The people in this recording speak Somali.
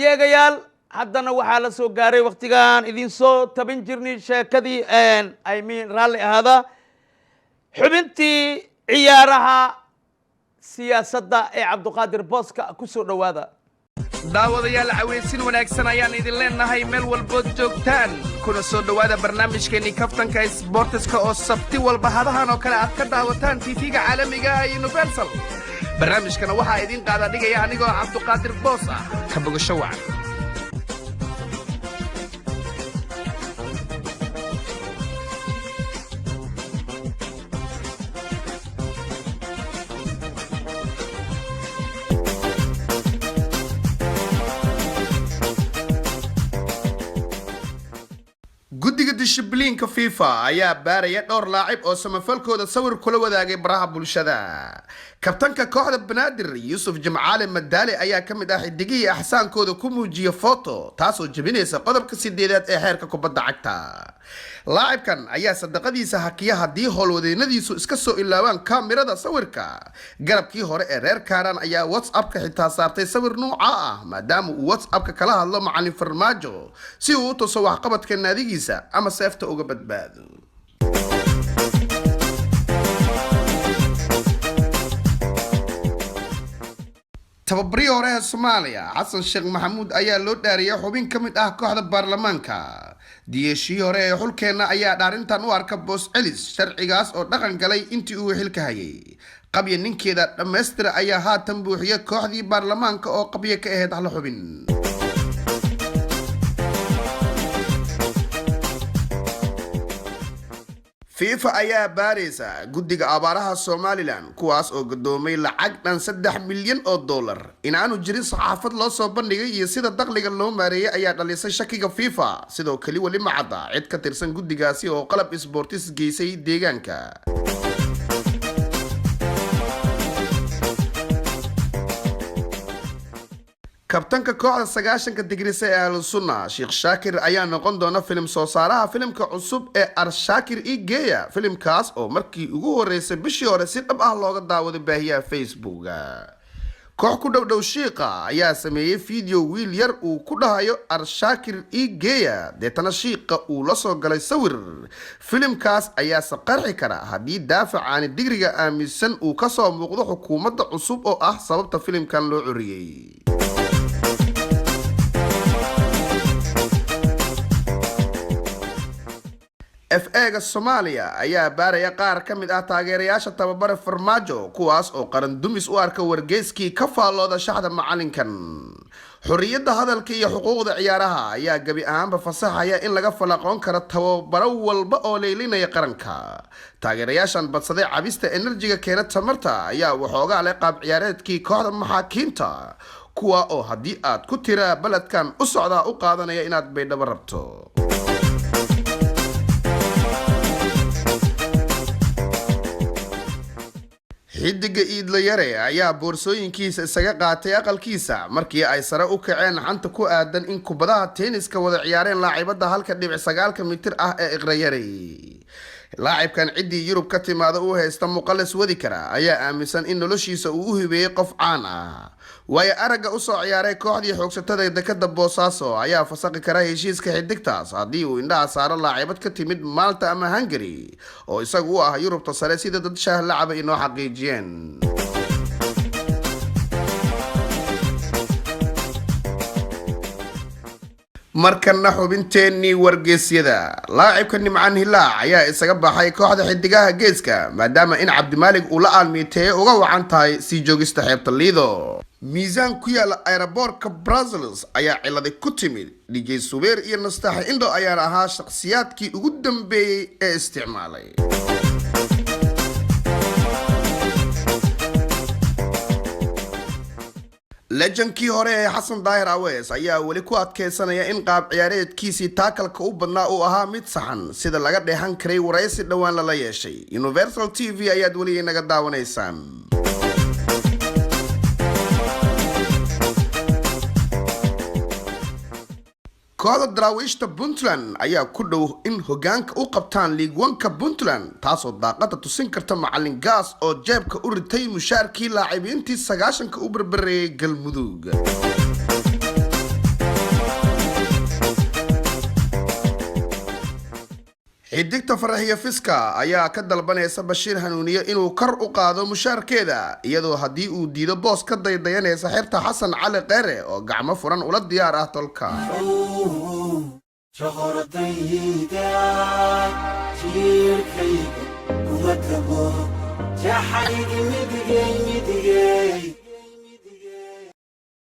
iyaagayaal haddana waxaa la soo gaaray waqtigan idin soo tabin jirnay sheekadii I mean raalli ahaada xubintii ciyaaraha siyaasadda ee Cabduqaadir Booska ku soo dhawaada daawadayaal caweysin wanaagsan ayaan idin leenahay meel walba joogtaan kuna soo dhawaada barnaamijkeeni kaftanka sportska oo sabti walba hadahan oo kale aad ka daawataan TV-ga caalamiga ah Universal barnaamijkana waxaa idin qaada dhigaya anigoo Cabduqaadir Boos ah ka bogasho wacan guddiga dishibliinka FIFA ayaa baaraya dhowr laacib oo samafalkooda sawir kula wadaagay baraha bulshada kabtanka kooxda Banaadir Yuusuf Jimcaale Madaali ayaa kamid ah xidigii axsaankooda ku muujiya foto taasoo jabinaysa qodobka 8 ee xeerka kubadda cagta laacibkan ayaa sadaqadiisa hakiya hadii howlwadeennadiisu iska soo ilaawaan kaamirada sawirka garabkii hore ee reer Kaaran ayaa WhatsApp-ka xitaa saartay sawir nooca ah maadaama uu WhatsApp-ka kala hadlo macallin Farmaajo si uu u tuso waxqabadka naadigiisa ama seefta uga badbaado tababariye hore ee Soomaaliya Xasan Sheekh Maxamuud ayaa loo dhaariyay xubin ka mid ah kooxda baarlamaanka diyeeshii hore ee xulkeena ayaa dhaarintan u arka boos celis sharcigaas oo dhaqan galay intii uu xilka hayay qabya ninkeeda dhameystira ayaa haatan buuxiyay kooxdii baarlamaanka oo qabya ka ahayd hal xubin FIFA ayaa baaraysa guddiga abaaraha Somaliland kuwaas oo gadoomay lacag dhan 3 milyan oo dollar inaanu jirin saxaafad loo soo bandhigay iyo sida dakhliga loo maareeyay ayaa dhalisay shakiga FIFA sidoo kale wali ma cadda cid ka tirsan guddigaasi oo qalab sportis geysay deegaanka kabtanka kooxda 90 digriisa ee Al Sunna Sheikh Shaakir ayaa noqon doona film soo saaraha filimka cusub ee Arshaakir Igeya filimkaas oo markii ugu horeysay bishii hore si dhab ah looga daawaday baahiyaha Facebook koox ku dhow Sheikha ayaa sameeyay video wiil yar uu ku dhahayo Arshaakir Igeya deetana Sheikha uu la soo galay sawir filimkaas ayaa saqarxi kara hadii daafacaani digriga aaminsan uu ka soo muuqdo xukuumadda cusub oo ah sababta filimkan loo curiyay FA-ga Soomaaliya ayaa baaraya qaar ka mid ah taageerayaasha tababare Farmaajo kuwaas oo qaran dumis u arka wargeyskii ka faallooda shaxda macalinkan xorriyadda hadalka iyo xuquuqda ciyaaraha ayaa gabi ahaanba fasaxaya in laga falaqoon karo tababaro walba oo leelinaya qaranka taageerayaashan badsaday cabista enerjiga keena tamarta ayaa waxoogaa leh qaab ciyaareedkii kooxda maxaakiinta kuwa oo haddii aad ku tiraa baladkan u socdaa u qaadanaya inaad baydhabo rabto xidiga Iidla Yare ayaa boorsooyinkiisa isaga qaatay aqalkiisa markii ay sare u kaceen xanta ku aadan in kubadaha tenniska wada ciyaareen laacibada 1.9 mitir ah ee Iqra Yare laacibkan cidii Yurub ka timaada uu haysta muqallas wadi kara ayaa aaminsan in noloshiisa uu u hibeeyay qof caan ah way araga u soo ciyaaray kooxdii xoogsatada dekada Boosaaso ayaa fasaqi kara heshiiska xidigtaas hadii uu indhaha saaro laacibad ka timid Malta ama Hungary oo isagu u ah Yurubta sare sida dad shaah lacab inoo xaqiijiyeen markana xubinteeni wargeysyada laacibka Nimcaan Hilaac ayaa isaga baxay kooxda xidigaha geeska maadaama in Cabdimaalig uu la aalmiitay uga wacan tahay si joogista xeebta Lido miisaan ku yaala aeroboortka Brussels ayaa cilad ku timid DJ Subeer iyo Nastaxa Indo ayaa ahaa shakhsiyaadkii ugu dambeeyay ee isticmaalay lejankii hore ee Xasan Daahir Awees ayaa wali ku adkeysanaya in qaab ciyaareedkiisii taakalka u badnaa uu ahaa mid saxan sida laga dheehan karay waraysi dhawaan la yeeshay Universal TV ayaad wali inaga daawanaysaan kooxda Daraawiishta Puntland ayaa ku dhow in hogaanka u qabtaan League 1ka Puntland taasoo daaqada tusin karta macallin gaas oo jeebka u ritay mushaarkii laacibiintii 90ka u barbareeyay Galmudug xidigta Farxiyo Fiska ayaa ka dalbanaysa Bashiir Hanuuniye inuu kor u qaado mushaarkeeda iyadoo haddii uu diido boos ka daydayanaysa xirta Xasan Cali Qeere oo gacmo furan ula diyaar ah tolka. شهرتي